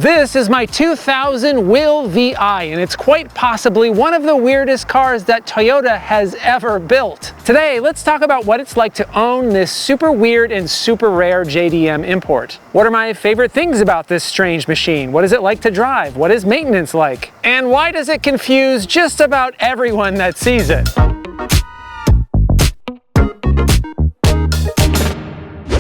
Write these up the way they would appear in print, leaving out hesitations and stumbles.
This is my 2000 WiLL VI, and it's quite possibly one of the weirdest cars that Toyota has ever built. Today, let's talk about what it's like to own this super weird and super rare JDM import. What are my favorite things about this strange machine? What is it like to drive? What is maintenance like? And why does it confuse just about everyone that sees it?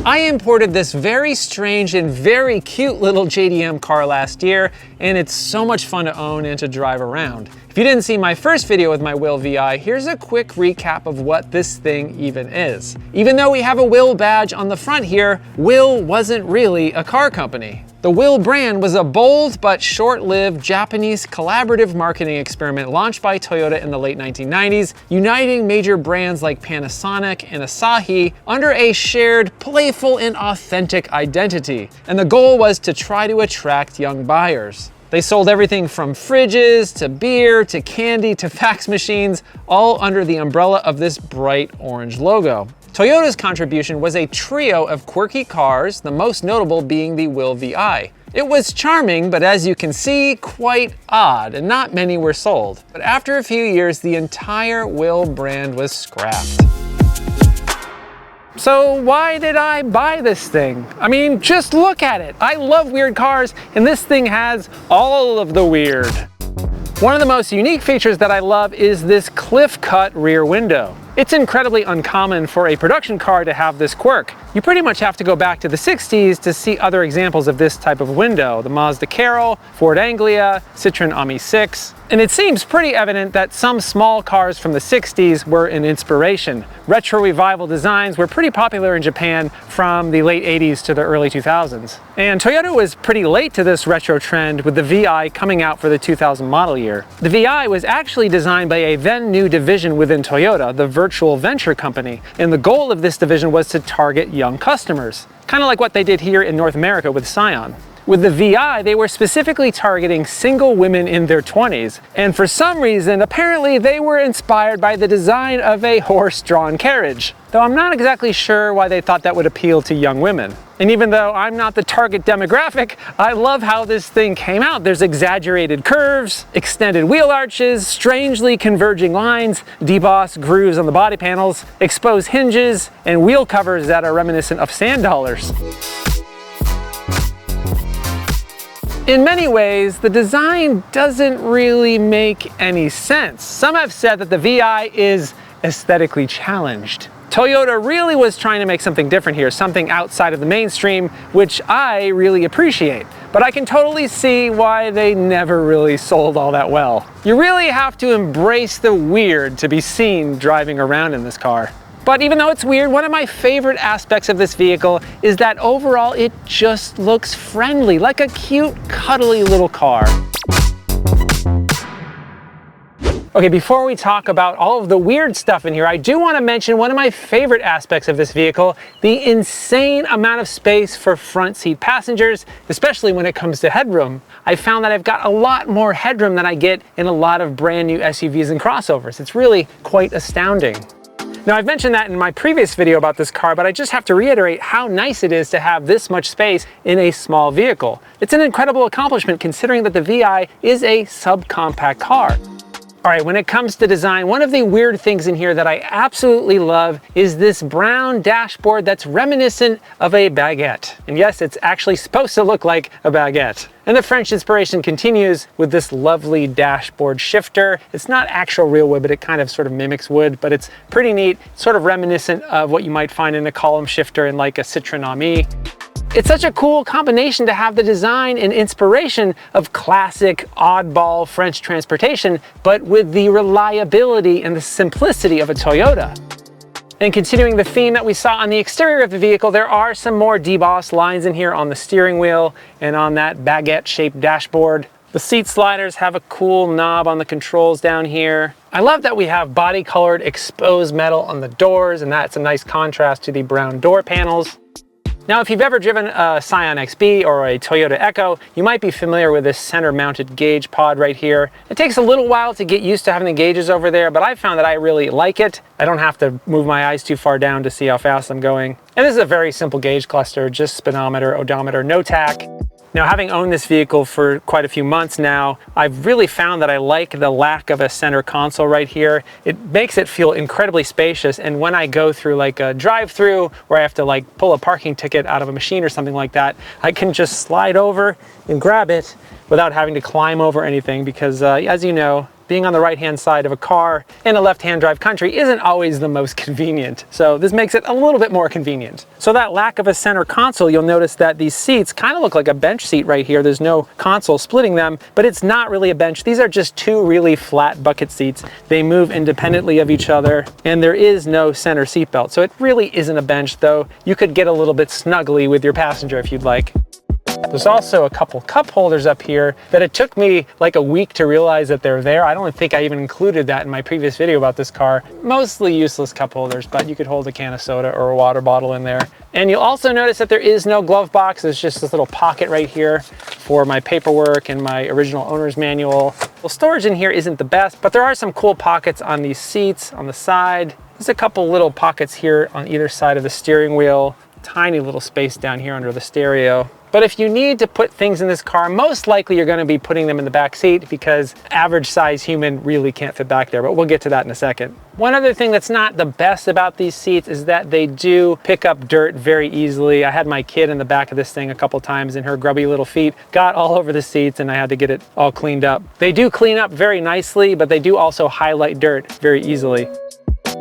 I imported this very strange and very cute little JDM car last year, and it's so much fun to own and to drive around. If you didn't see my first video with my WiLL VI, here's a quick recap of what this thing even is. Even though we have a WiLL badge on the front here, WiLL wasn't really a car company. The WiLL brand was a bold but short-lived Japanese collaborative marketing experiment launched by Toyota in the late 1990s, uniting major brands like Panasonic and Asahi under a shared, playful, and authentic identity. And the goal was to try to attract young buyers. They sold everything from fridges, to beer, to candy, to fax machines, all under the umbrella of this bright orange logo. Toyota's contribution was a trio of quirky cars, the most notable being the WiLL VI. It was charming, but as you can see, quite odd, and not many were sold. But after a few years, the entire WiLL brand was scrapped. So why did I buy this thing? I mean, just look at it. I love weird cars, and this thing has all of the weird. One of the most unique features that I love is this cliff-cut rear window. It's incredibly uncommon for a production car to have this quirk. You pretty much have to go back to the 60s to see other examples of this type of window. The Mazda Carol, Ford Anglia, Citroen Ami 6. And it seems pretty evident that some small cars from the 60s were an inspiration. Retro revival designs were pretty popular in Japan from the late 80s to the early 2000s. And Toyota was pretty late to this retro trend with the VI coming out for the 2000 model year. The VI was actually designed by a then new division within Toyota, the Virtual Venture Company, and the goal of this division was to target young customers, kind of like what they did here in North America with Scion. With the VI, they were specifically targeting single women in their 20s, and for some reason, apparently they were inspired by the design of a horse-drawn carriage, though I'm not exactly sure why they thought that would appeal to young women. And even though I'm not the target demographic, I love how this thing came out. There's exaggerated curves, extended wheel arches, strangely converging lines, debossed grooves on the body panels, exposed hinges, and wheel covers that are reminiscent of sand dollars. In many ways, the design doesn't really make any sense. Some have said that the VI is aesthetically challenged. Toyota really was trying to make something different here, something outside of the mainstream, which I really appreciate. But I can totally see why they never really sold all that well. You really have to embrace the weird to be seen driving around in this car. But even though it's weird, one of my favorite aspects of this vehicle is that overall it just looks friendly, like a cute, cuddly little car. Okay, before we talk about all of the weird stuff in here, I do want to mention one of my favorite aspects of this vehicle, the insane amount of space for front seat passengers, especially when it comes to headroom. I found that I've got a lot more headroom than I get in a lot of brand new SUVs and crossovers. It's really quite astounding. Now, I've mentioned that in my previous video about this car, but I just have to reiterate how nice it is to have this much space in a small vehicle. It's an incredible accomplishment considering that the VI is a subcompact car. All right, when it comes to design, one of the weird things in here that I absolutely love is this brown dashboard that's reminiscent of a baguette. And yes, it's actually supposed to look like a baguette. And the French inspiration continues with this lovely dashboard shifter. It's not actual real wood, but it kind of sort of mimics wood, but it's pretty neat, sort of reminiscent of what you might find in a column shifter in like a Citroen Ami. It's such a cool combination to have the design and inspiration of classic, oddball French transportation, but with the reliability and the simplicity of a Toyota. And continuing the theme that we saw on the exterior of the vehicle, there are some more debossed lines in here on the steering wheel and on that baguette-shaped dashboard. The seat sliders have a cool knob on the controls down here. I love that we have body-colored exposed metal on the doors, and that's a nice contrast to the brown door panels. Now, if you've ever driven a Scion XB or a Toyota Echo, you might be familiar with this center-mounted gauge pod right here. It takes a little while to get used to having the gauges over there, but I've found that I really like it. I don't have to move my eyes too far down to see how fast I'm going. And this is a very simple gauge cluster, just speedometer, odometer, no tach. Now, having owned this vehicle for quite a few months now, I've really found that I like the lack of a center console right here. It makes it feel incredibly spacious, and when I go through like a drive-through where I have to like pull a parking ticket out of a machine or something like that, I can just slide over and grab it without having to climb over anything because, as you know, being on the right-hand side of a car in a left-hand drive country isn't always the most convenient. So this makes it a little bit more convenient. So that lack of a center console, you'll notice that these seats kind of look like a bench seat right here. There's no console splitting them, but it's not really a bench. These are just two really flat bucket seats. They move independently of each other, and there is no center seat belt. So it really isn't a bench, though. You could get a little bit snuggly with your passenger if you'd like. There's also a couple cup holders up here that it took me like a week to realize that they're there. I don't think I even included that in my previous video about this car. Mostly useless cup holders, but you could hold a can of soda or a water bottle in there. And you'll also notice that there is no glove box. There's just this little pocket right here for my paperwork and my original owner's manual. Well, storage in here isn't the best, but there are some cool pockets on these seats on the side. There's a couple little pockets here on either side of the steering wheel. Tiny little space down here under the stereo. But if you need to put things in this car, most likely you're going to be putting them in the back seat because average size human really can't fit back there, but we'll get to that in a second. One other thing that's not the best about these seats is that they do pick up dirt very easily. I had my kid in the back of this thing a couple times and her grubby little feet got all over the seats and I had to get it all cleaned up. They do clean up very nicely, but they do also highlight dirt very easily.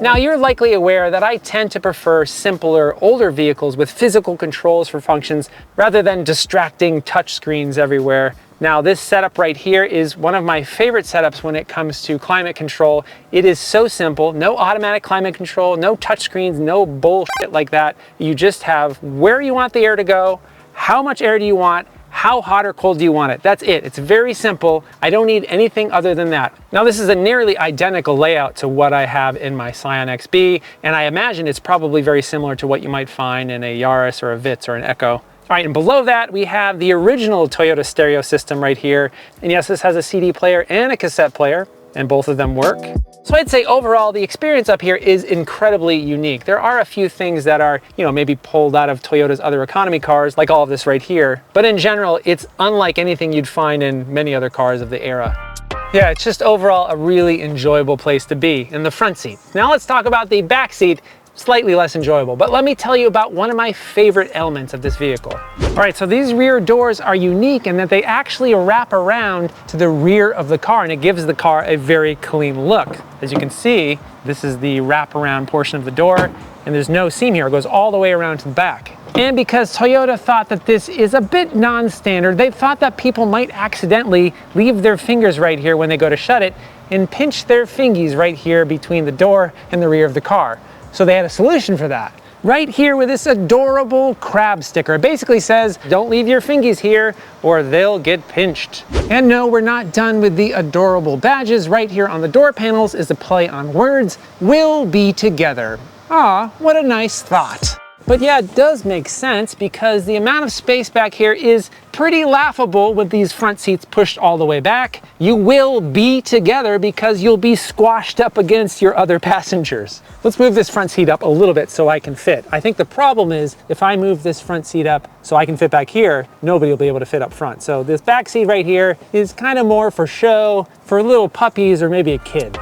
Now, you're likely aware that I tend to prefer simpler, older vehicles with physical controls for functions rather than distracting touchscreens everywhere. Now, this setup right here is one of my favorite setups when it comes to climate control. It is so simple, no automatic climate control, no touchscreens, no bullshit like that. You just have where you want the air to go, how much air do you want, how hot or cold do you want it? That's it. It's very simple. I don't need anything other than that. Now, this is a nearly identical layout to what I have in my Scion XB, and I imagine it's probably very similar to what you might find in a Yaris or a Vitz or an Echo. All right, and below that, we have the original Toyota stereo system right here. And yes, this has a CD player and a cassette player, and both of them work. So I'd say overall, the experience up here is incredibly unique. There are a few things that are, maybe pulled out of Toyota's other economy cars, like all of this right here. But in general, it's unlike anything you'd find in many other cars of the era. Yeah, it's just overall a really enjoyable place to be in the front seat. Now let's talk about the back seat. Slightly less enjoyable, but let me tell you about one of my favorite elements of this vehicle. All right, so these rear doors are unique in that they actually wrap around to the rear of the car, and it gives the car a very clean look. As you can see, this is the wraparound portion of the door, and there's no seam here. It goes all the way around to the back. And because Toyota thought that this is a bit non-standard, they thought that people might accidentally leave their fingers right here when they go to shut it and pinch their fingies right here between the door and the rear of the car. So they had a solution for that. Right here with this adorable crab sticker. It basically says, don't leave your fingies here or they'll get pinched. And no, we're not done with the adorable badges. Right here on the door panels is a play on words, we'll be together. Aw, what a nice thought. But yeah, it does make sense because the amount of space back here is pretty laughable with these front seats pushed all the way back. You will be together because you'll be squashed up against your other passengers. Let's move this front seat up a little bit so I can fit. I think the problem is if I move this front seat up so I can fit back here, nobody will be able to fit up front. So this back seat right here is kind of more for show, for little puppies or maybe a kid.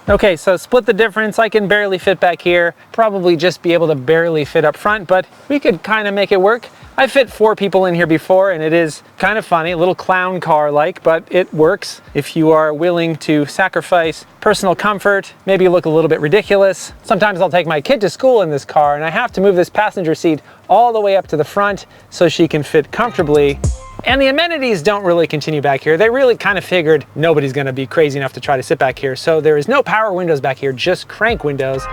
Okay, so split the difference. I can barely fit back here. Probably just be able to barely fit up front, but we could kind of make it work. I fit 4 people in here before, and it is kind of funny, a little clown car-like, but it works if you are willing to sacrifice personal comfort, maybe look a little bit ridiculous. Sometimes I'll take my kid to school in this car, and I have to move this passenger seat all the way up to the front so she can fit comfortably. And the amenities don't really continue back here. They really kind of figured nobody's gonna be crazy enough to try to sit back here. So there is no power windows back here, just crank windows.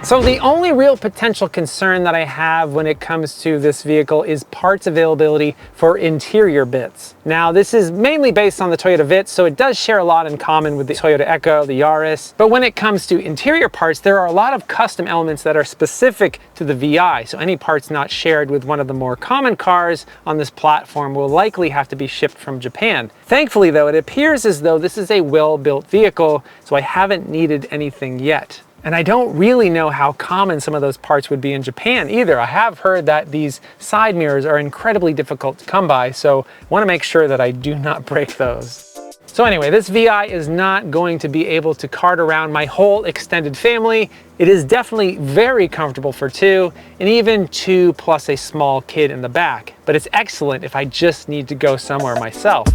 So the only real potential concern that I have when it comes to this vehicle is parts availability for interior bits. Now, this is mainly based on the Toyota Vitz, so it does share a lot in common with the Toyota Echo, the Yaris. But when it comes to interior parts, there are a lot of custom elements that are specific to the VI. So any parts not shared with one of the more common cars on this platform will likely have to be shipped from Japan. Thankfully, though, it appears as though this is a well-built vehicle, so I haven't needed anything yet. And I don't really know how common some of those parts would be in Japan either. I have heard that these side mirrors are incredibly difficult to come by, so I want to make sure that I do not break those. So anyway, this VI is not going to be able to cart around my whole extended family. It is definitely very comfortable for two, and even two plus a small kid in the back. But it's excellent if I just need to go somewhere myself.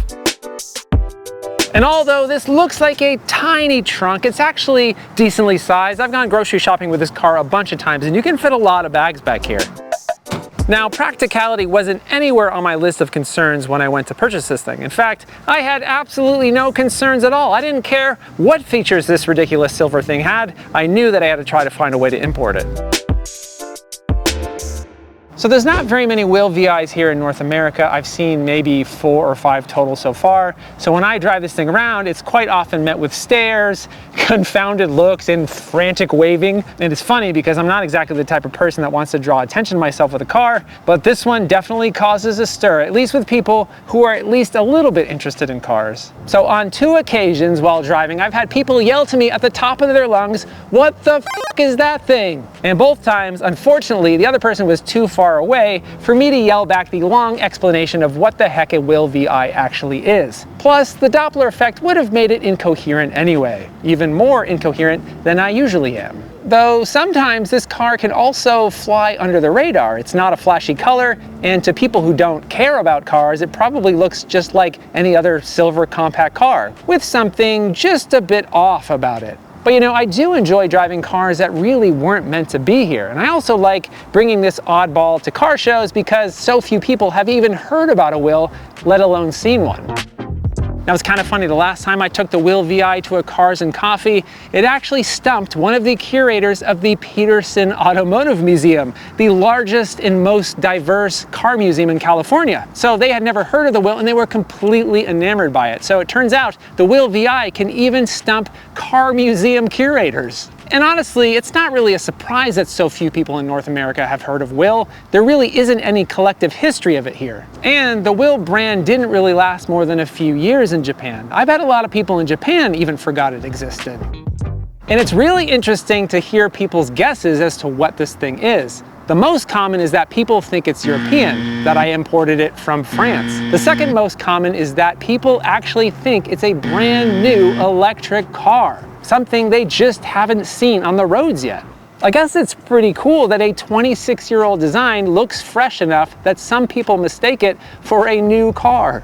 And although this looks like a tiny trunk, it's actually decently sized. I've gone grocery shopping with this car a bunch of times, and you can fit a lot of bags back here. Now, practicality wasn't anywhere on my list of concerns when I went to purchase this thing. In fact, I had absolutely no concerns at all. I didn't care what features this ridiculous silver thing had. I knew that I had to try to find a way to import it. So there's not very many WiLL VIs here in North America. I've seen maybe 4 or 5 total so far. So when I drive this thing around, it's quite often met with stares, confounded looks, and frantic waving. And it's funny because I'm not exactly the type of person that wants to draw attention to myself with a car, but this one definitely causes a stir, at least with people who are at least a little bit interested in cars. So on 2 occasions while driving, I've had people yell to me at the top of their lungs, "What the f*** is that thing?" And both times, unfortunately, the other person was too far away for me to yell back the long explanation of what the heck a WiLL VI actually is. Plus, the Doppler effect would have made it incoherent anyway, even more incoherent than I usually am. Though sometimes this car can also fly under the radar. It's not a flashy color, and to people who don't care about cars, it probably looks just like any other silver compact car, with something just a bit off about it. But you know, I do enjoy driving cars that really weren't meant to be here. And I also like bringing this oddball to car shows because so few people have even heard about a WiLL, let alone seen one. Now it's kind of funny, the last time I took the WiLL VI to a Cars and Coffee, it actually stumped one of the curators of the Peterson Automotive Museum, the largest and most diverse car museum in California. So they had never heard of the WiLL and they were completely enamored by it. So it turns out the WiLL VI can even stump car museum curators. And honestly, it's not really a surprise that so few people in North America have heard of WiLL. There really isn't any collective history of it here. And the WiLL brand didn't really last more than a few years in Japan. I bet a lot of people in Japan even forgot it existed. And it's really interesting to hear people's guesses as to what this thing is. The most common is that people think it's European, that I imported it from France. The second most common is that people actually think it's a brand new electric car, something they just haven't seen on the roads yet. I guess it's pretty cool that a 26-year-old design looks fresh enough that some people mistake it for a new car.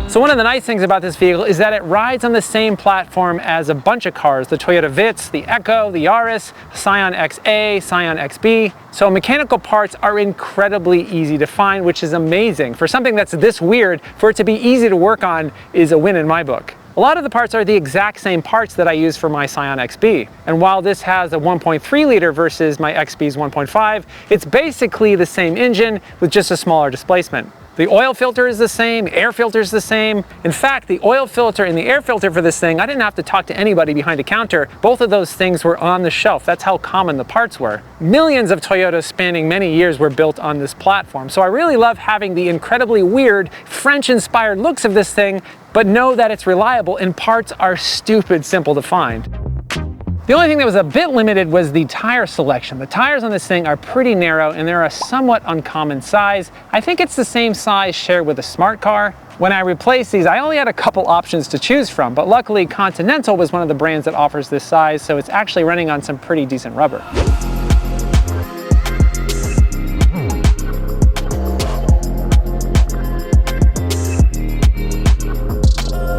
So one of the nice things about this vehicle is that it rides on the same platform as a bunch of cars, the Toyota Vitz, the Echo, the Yaris, Scion XA, Scion XB. So mechanical parts are incredibly easy to find, which is amazing. For something that's this weird, for it to be easy to work on is a win in my book. A lot of the parts are the exact same parts that I use for my Scion XB. And while this has a 1.3 liter versus my XB's 1.5, it's basically the same engine with just a smaller displacement. The oil filter is the same, air filter is the same. In fact, the oil filter and the air filter for this thing, I didn't have to talk to anybody behind a counter. Both of those things were on the shelf. That's how common the parts were. Millions of Toyotas spanning many years were built on this platform. So I really love having the incredibly weird French-inspired looks of this thing, but know that it's reliable and parts are stupid simple to find. The only thing that was a bit limited was the tire selection. The tires on this thing are pretty narrow and they're a somewhat uncommon size. I think it's the same size shared with a smart car. When I replaced these, I only had a couple options to choose from, but luckily Continental was one of the brands that offers this size, so it's actually running on some pretty decent rubber.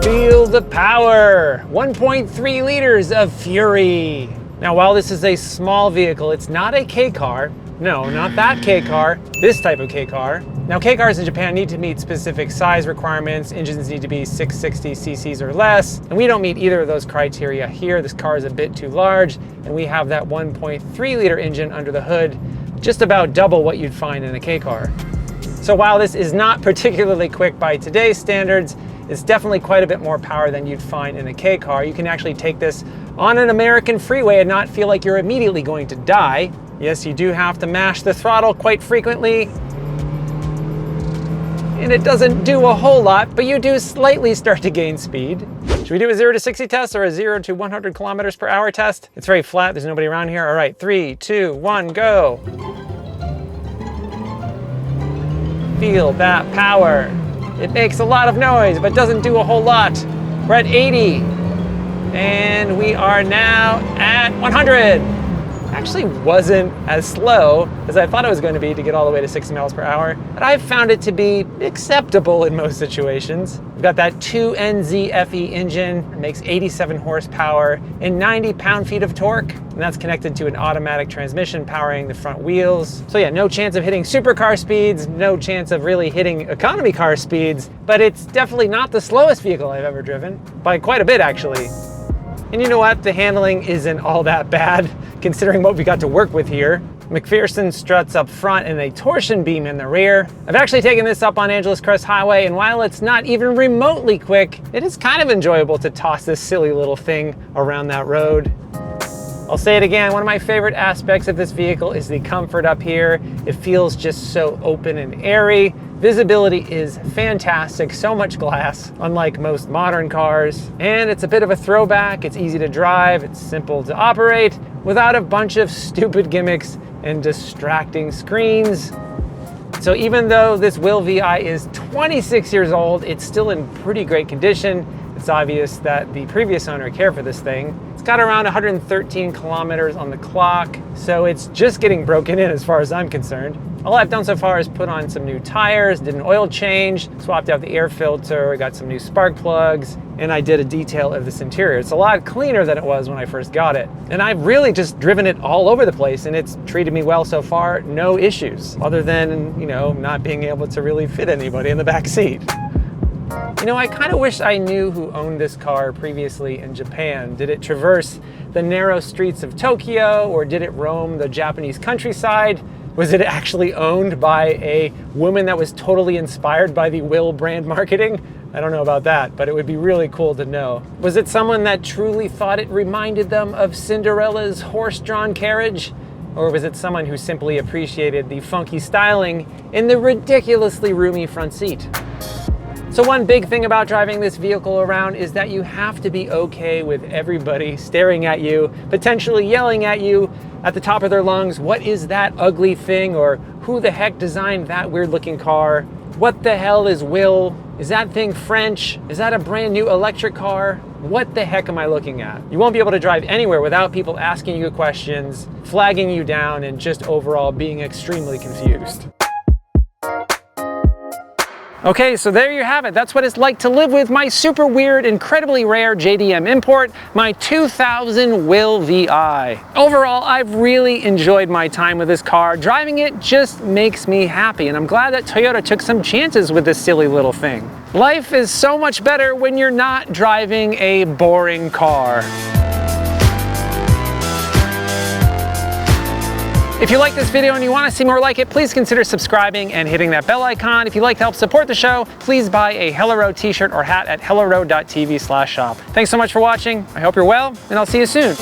Feel the power! 1.3 liters of fury. Now, while this is a small vehicle, it's not a K car. No, not that K car, this type of K car. Now, K cars in Japan need to meet specific size requirements. Engines need to be 660 cc's or less, and we don't meet either of those criteria here. This car is a bit too large, and we have that 1.3 liter engine under the hood, just about double what you'd find in a K car. So while this is not particularly quick by today's standards, it's definitely quite a bit more power than you'd find in a K car. You can actually take this on an American freeway and not feel like you're immediately going to die. Yes, you do have to mash the throttle quite frequently, and it doesn't do a whole lot, but you do slightly start to gain speed. Should we do a 0 to 60 test or a 0 to 100 kilometers per hour test? It's very flat, there's nobody around here. All right, 3, 2, 1, go. Feel that power. It makes a lot of noise, but doesn't do a whole lot. We're at 80, and we are now at 100. Actually wasn't as slow as I thought it was going to be to get all the way to 60 miles per hour, but I've found it to be acceptable in most situations. We've got that 2NZ FE engine, it makes 87 horsepower and 90 pound-feet of torque, and that's connected to an automatic transmission powering the front wheels. So yeah, no chance of hitting supercar speeds, no chance of really hitting economy car speeds, but it's definitely not the slowest vehicle I've ever driven, by quite a bit actually. And you know what? The handling isn't all that bad, considering what we got to work with here. McPherson struts up front and a torsion beam in the rear. I've actually taken this up on Angeles Crest Highway, and while it's not even remotely quick, it is kind of enjoyable to toss this silly little thing around that road. I'll say it again, one of my favorite aspects of this vehicle is the comfort up here. It feels just so open and airy. Visibility is fantastic, so much glass, unlike most modern cars. And it's a bit of a throwback, it's easy to drive, it's simple to operate, without a bunch of stupid gimmicks and distracting screens. So even though this WiLL VI is 26 years old, it's still in pretty great condition. It's obvious that the previous owner cared for this thing. It's got around 113 kilometers on the clock, so it's just getting broken in as far as I'm concerned. All I've done so far is put on some new tires, did an oil change, swapped out the air filter, got some new spark plugs, and I did a detail of this interior. It's a lot cleaner than it was when I first got it. And I've really just driven it all over the place, and it's treated me well so far, no issues, other than, you know, not being able to really fit anybody in the back seat. You know, I kind of wish I knew who owned this car previously in Japan. Did it traverse the narrow streets of Tokyo, or did it roam the Japanese countryside? Was it actually owned by a woman that was totally inspired by the WiLL brand marketing? I don't know about that, but it would be really cool to know. Was it someone that truly thought it reminded them of Cinderella's horse-drawn carriage? Or was it someone who simply appreciated the funky styling in the ridiculously roomy front seat? So one big thing about driving this vehicle around is that you have to be okay with everybody staring at you, potentially yelling at you at the top of their lungs, "What is that ugly thing?" or "Who the heck designed that weird looking car? What the hell is WiLL? Is that thing French? Is that a brand new electric car? What the heck am I looking at?" You won't be able to drive anywhere without people asking you questions, flagging you down, and just overall being extremely confused. Okay, so there you have it. That's what it's like to live with my super weird, incredibly rare JDM import, my 2000 WiLL VI. Overall, I've really enjoyed my time with this car. Driving it just makes me happy, and I'm glad that Toyota took some chances with this silly little thing. Life is so much better when you're not driving a boring car. If you like this video and you want to see more like it, please consider subscribing and hitting that bell icon. If you'd like to help support the show, please buy a Hello Road t-shirt or hat at helloroad.tv/shop. Thanks so much for watching. I hope you're well, and I'll see you soon.